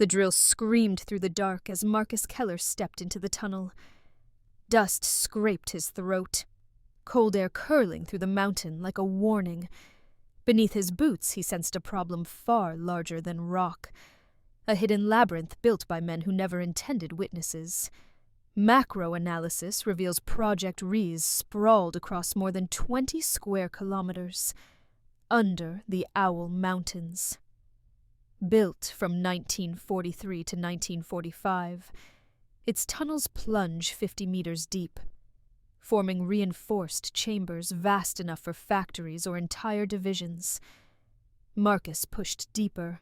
The drill screamed through the dark as Markus Keller stepped into the tunnel. Dust scraped his throat, cold air curling through the mountain like a warning. Beneath his boots he sensed a problem far larger than rock, a hidden labyrinth built by men who never intended witnesses. Macro-analysis reveals Project Riese sprawled across more than 20 square kilometers, under the Owl Mountains. Built from 1943 to 1945, its tunnels plunge 50 meters deep, forming reinforced chambers vast enough for factories or entire divisions. Markus pushed deeper,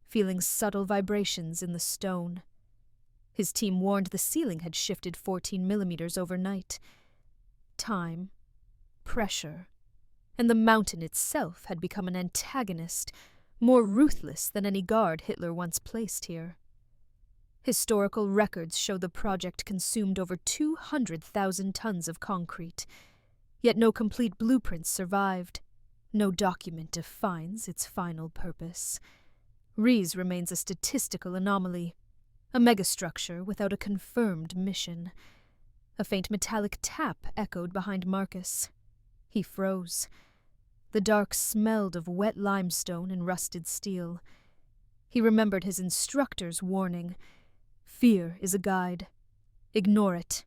feeling subtle vibrations in the stone. His team warned the ceiling had shifted 14 millimeters overnight. Time, pressure, and the mountain itself had become an antagonist, more ruthless than any guard Hitler once placed here. Historical records show the project consumed over 200,000 tons of concrete, yet no complete blueprints survived. No document defines its final purpose. Riese remains a statistical anomaly, a megastructure without a confirmed mission. A faint metallic tap echoed behind Markus. He froze. The dark smelled of wet limestone and rusted steel. He remembered his instructor's warning. Fear is a guide. Ignore it,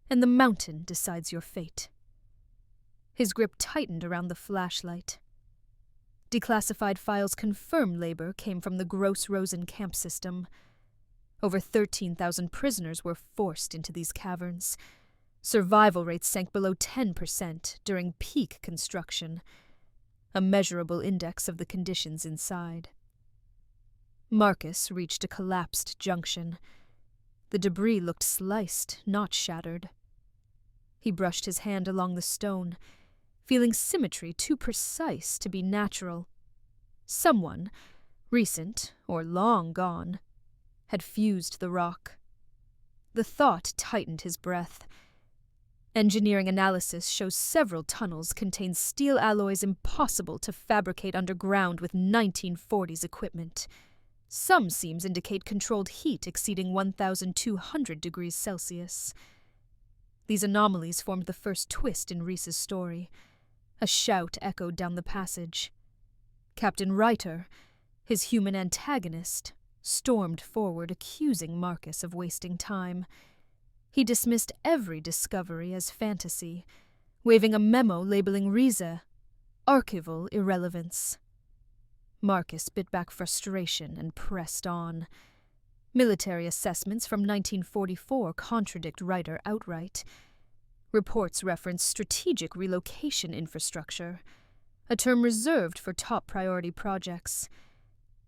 and the mountain decides your fate. His grip tightened around the flashlight. Declassified files confirm labor came from the Gross-Rosen camp system. Over 13,000 prisoners were forced into these caverns. Survival rates sank below 10% during peak construction, a measurable index of the conditions inside. Markus reached a collapsed junction. The debris looked sliced, not shattered. He brushed his hand along the stone, feeling symmetry too precise to be natural. Someone, recent or long gone, had fused the rock. The thought tightened his breath. Engineering analysis shows several tunnels contain steel alloys impossible to fabricate underground with 1940s equipment. Some seams indicate controlled heat exceeding 1,200 degrees Celsius. These anomalies formed the first twist in Riese's story. A shout echoed down the passage. Captain Reiter, his human antagonist, stormed forward, accusing Markus of wasting time. He dismissed every discovery as fantasy, waving a memo labeling Riese archival irrelevance. Markus bit back frustration and pressed on. Military assessments from 1944 contradict Reiter outright. Reports reference strategic relocation infrastructure, a term reserved for top priority projects.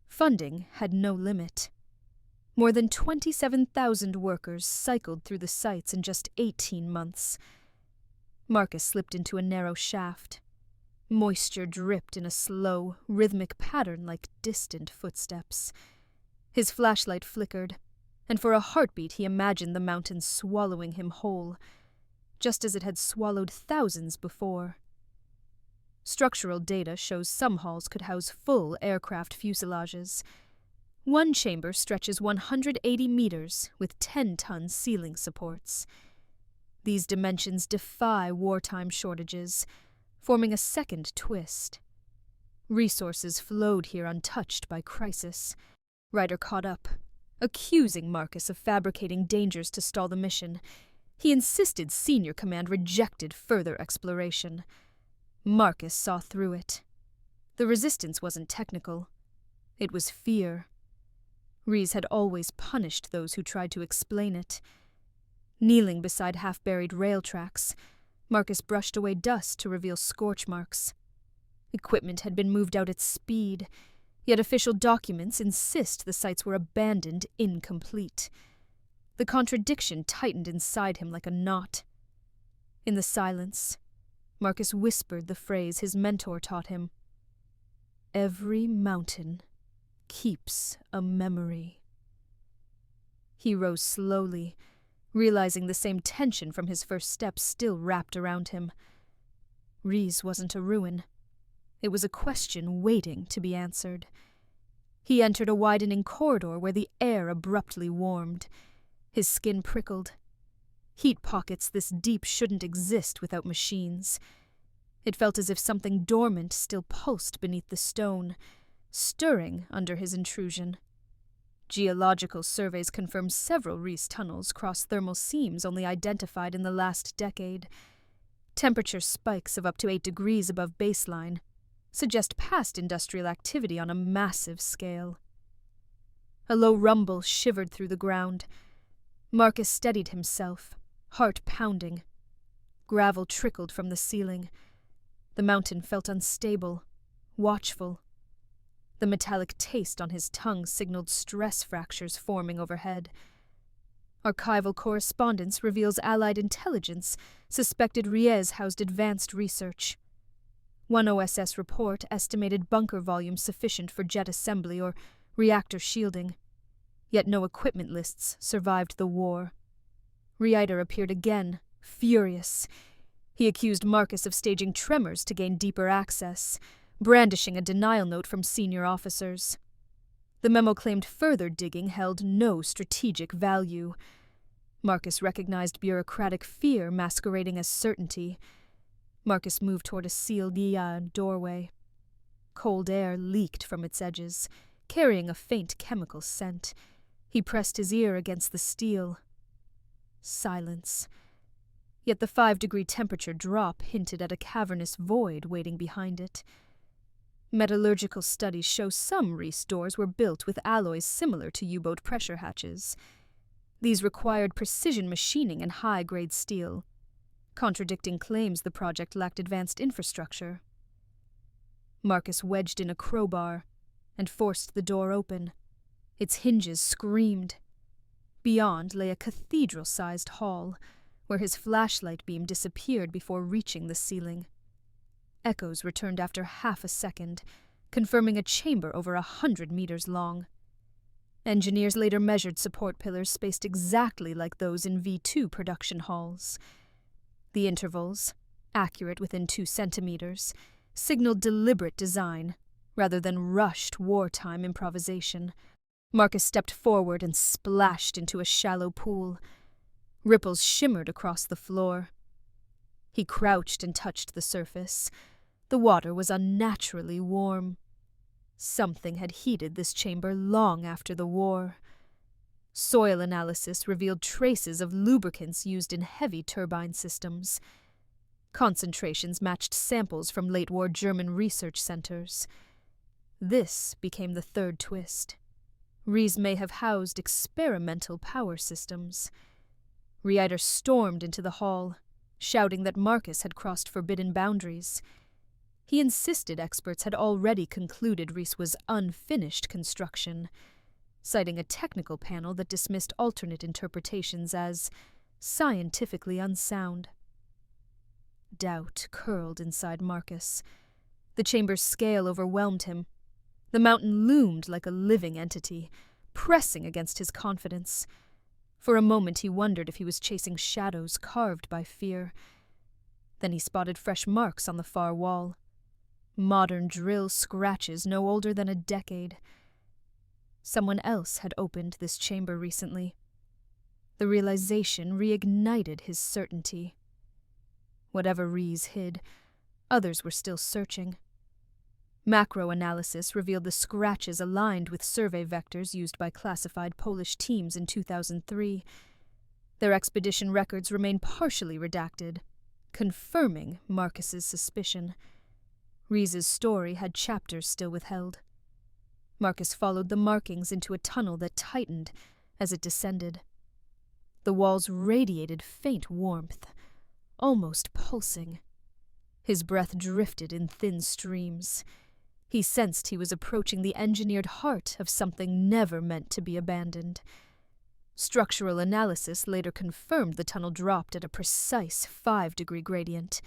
Funding had no limit. More than 27,000 workers cycled through the sites in just 18 months. Markus slipped into a narrow shaft. Moisture dripped in a slow, rhythmic pattern like distant footsteps. His flashlight flickered, and for a heartbeat he imagined the mountain swallowing him whole, just as it had swallowed thousands before. Structural data shows some halls could house full aircraft fuselages. One chamber stretches 180 meters with 10-ton ceiling supports. These dimensions defy wartime shortages, forming a second twist. Resources flowed here untouched by crisis. Reiter caught up, accusing Markus of fabricating dangers to stall the mission. He insisted senior command rejected further exploration. Markus saw through it. The resistance wasn't technical. It was fear. Riese had always punished those who tried to explain it. Kneeling beside half-buried rail tracks, Markus brushed away dust to reveal scorch marks. Equipment had been moved out at speed, yet official documents insist the sites were abandoned incomplete. The contradiction tightened inside him like a knot. In the silence, Markus whispered the phrase his mentor taught him. Every mountain keeps a memory. He rose slowly, realizing the same tension from his first steps still wrapped around him. Riese wasn't a ruin. It was a question waiting to be answered. He entered a widening corridor where the air abruptly warmed. His skin prickled. Heat pockets this deep shouldn't exist without machines. It felt as if something dormant still pulsed beneath the stone, stirring under his intrusion. Geological surveys confirmed several Riese tunnels cross thermal seams only identified in the last decade. Temperature spikes of up to 8 degrees above baseline suggest past industrial activity on a massive scale. A low rumble shivered through the ground. Markus steadied himself, heart pounding. Gravel trickled from the ceiling. The mountain felt unstable, watchful. The metallic taste on his tongue signaled stress fractures forming overhead. Archival correspondence reveals Allied intelligence suspected Riese housed advanced research. One OSS report estimated bunker volume sufficient for jet assembly or reactor shielding, yet no equipment lists survived the war. Riese appeared again, furious. He accused Markus of staging tremors to gain deeper access, brandishing a denial note from senior officers. The memo claimed further digging held no strategic value. Markus recognized bureaucratic fear masquerading as certainty. Markus moved toward a sealed doorway. Cold air leaked from its edges, carrying a faint chemical scent. He pressed his ear against the steel. Silence. Yet the 5-degree temperature drop hinted at a cavernous void waiting behind it. Metallurgical studies show some Riese doors were built with alloys similar to U-boat pressure hatches. These required precision machining and high-grade steel, contradicting claims the project lacked advanced infrastructure. Markus wedged in a crowbar and forced the door open. Its hinges screamed. Beyond lay a cathedral-sized hall, where his flashlight beam disappeared before reaching the ceiling. Echoes returned after half a second, confirming a chamber over 100 meters long. Engineers later measured support pillars spaced exactly like those in V2 production halls. The intervals, accurate within 2 centimeters, signaled deliberate design rather than rushed wartime improvisation. Markus stepped forward and splashed into a shallow pool. Ripples shimmered across the floor. He crouched and touched the surface. The water was unnaturally warm. Something had heated this chamber long after the war. Soil analysis revealed traces of lubricants used in heavy turbine systems. Concentrations matched samples from late-war German research centers. This became the third twist. Riese may have housed experimental power systems. Riese stormed into the hall, shouting that Markus had crossed forbidden boundaries. He insisted experts had already concluded Riese was unfinished construction, citing a technical panel that dismissed alternate interpretations as scientifically unsound. Doubt curled inside Markus. The chamber's scale overwhelmed him. The mountain loomed like a living entity, pressing against his confidence. For a moment he wondered if he was chasing shadows carved by fear. Then he spotted fresh marks on the far wall. Modern drill scratches no older than a decade. Someone else had opened this chamber recently. The realization reignited his certainty. Whatever Riese hid, others were still searching. Macro-analysis revealed the scratches aligned with survey vectors used by classified Polish teams in 2003. Their expedition records remain partially redacted, confirming Markus's suspicion. Riese's story had chapters still withheld. Markus followed the markings into a tunnel that tightened as it descended. The walls radiated faint warmth, almost pulsing. His breath drifted in thin streams. He sensed he was approaching the engineered heart of something never meant to be abandoned. Structural analysis later confirmed the tunnel dropped at a precise 5-degree gradient,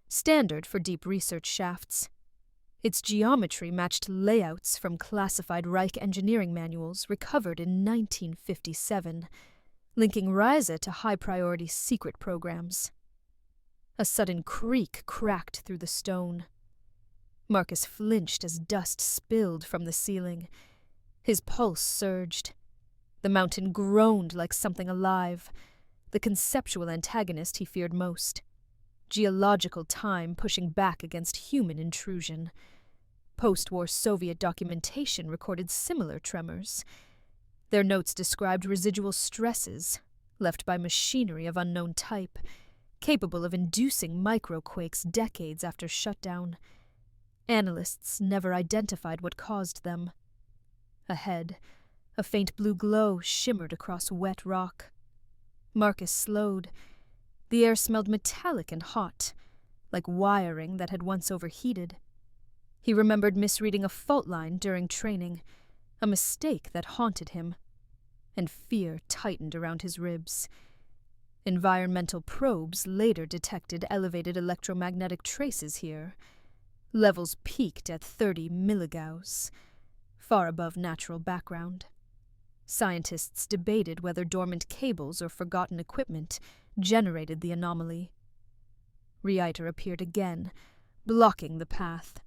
standard for deep research shafts. Its geometry matched layouts from classified Reich engineering manuals recovered in 1957, linking Riese to high-priority secret programs. A sudden creak cracked through the stone. Markus flinched as dust spilled from the ceiling. His pulse surged. The mountain groaned like something alive, the conceptual antagonist he feared most. Geological time pushing back against human intrusion. Post-war Soviet documentation recorded similar tremors. Their notes described residual stresses left by machinery of unknown type, capable of inducing microquakes decades after shutdown. Analysts never identified what caused them. Ahead, a faint blue glow shimmered across wet rock. Markus slowed. The air smelled metallic and hot, like wiring that had once overheated. He remembered misreading a fault line during training, a mistake that haunted him, and fear tightened around his ribs. Environmental probes later detected elevated electromagnetic traces here. Levels peaked at 30 milligauss, far above natural background. Scientists debated whether dormant cables or forgotten equipment generated the anomaly. Riese appeared again, blocking the path.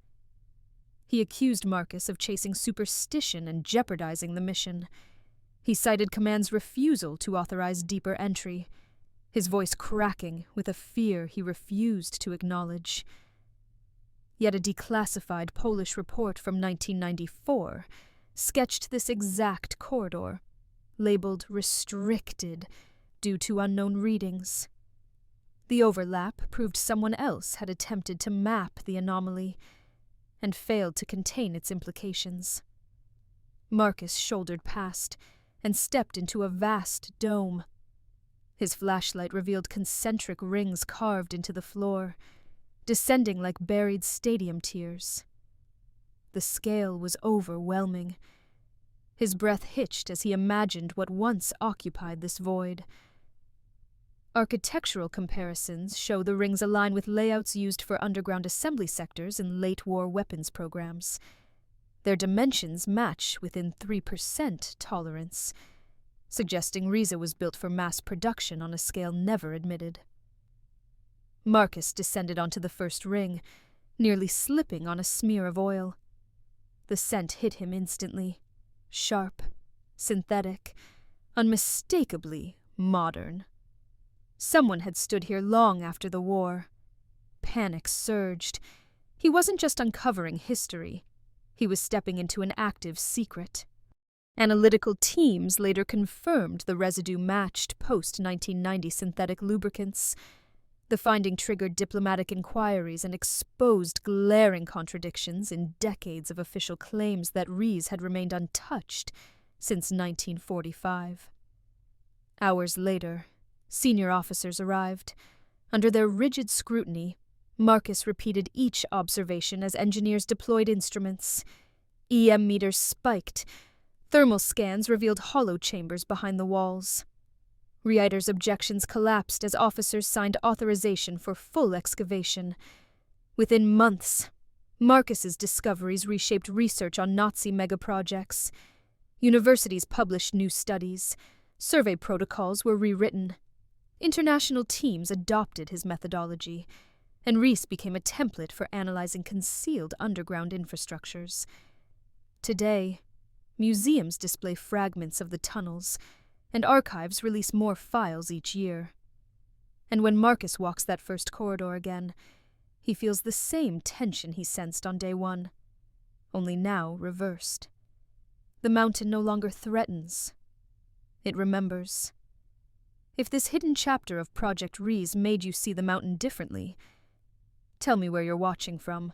He accused Markus of chasing superstition and jeopardizing the mission. He cited command's refusal to authorize deeper entry, his voice cracking with a fear he refused to acknowledge. Yet a declassified Polish report from 1994 sketched this exact corridor, labeled restricted due to unknown readings. The overlap proved someone else had attempted to map the anomaly and failed to contain its implications. Markus shouldered past and stepped into a vast dome. His flashlight revealed concentric rings carved into the floor, descending like buried stadium tiers. The scale was overwhelming. His breath hitched as he imagined what once occupied this void. Architectural comparisons show the rings align with layouts used for underground assembly sectors in late-war weapons programs. Their dimensions match within 3% tolerance, suggesting Riese was built for mass production on a scale never admitted. Markus descended onto the first ring, nearly slipping on a smear of oil. The scent hit him instantly. Sharp, synthetic, unmistakably modern. Someone had stood here long after the war. Panic surged. He wasn't just uncovering history. He was stepping into an active secret. Analytical teams later confirmed the residue matched post-1990 synthetic lubricants. The finding triggered diplomatic inquiries and exposed glaring contradictions in decades of official claims that Riese had remained untouched since 1945. Hours later, senior officers arrived. Under their rigid scrutiny, Markus repeated each observation as engineers deployed instruments. EM meters spiked. Thermal scans revealed hollow chambers behind the walls. Rieter's objections collapsed as officers signed authorization for full excavation. Within months, Markus's discoveries reshaped research on Nazi megaprojects. Universities published new studies. Survey protocols were rewritten. International teams adopted his methodology, and Riese became a template for analyzing concealed underground infrastructures. Today, museums display fragments of the tunnels, and archives release more files each year. And when Markus walks that first corridor again, he feels the same tension he sensed on day one, only now reversed. The mountain no longer threatens. It remembers. If this hidden chapter of Project Riese made you see the mountain differently, tell me where you're watching from.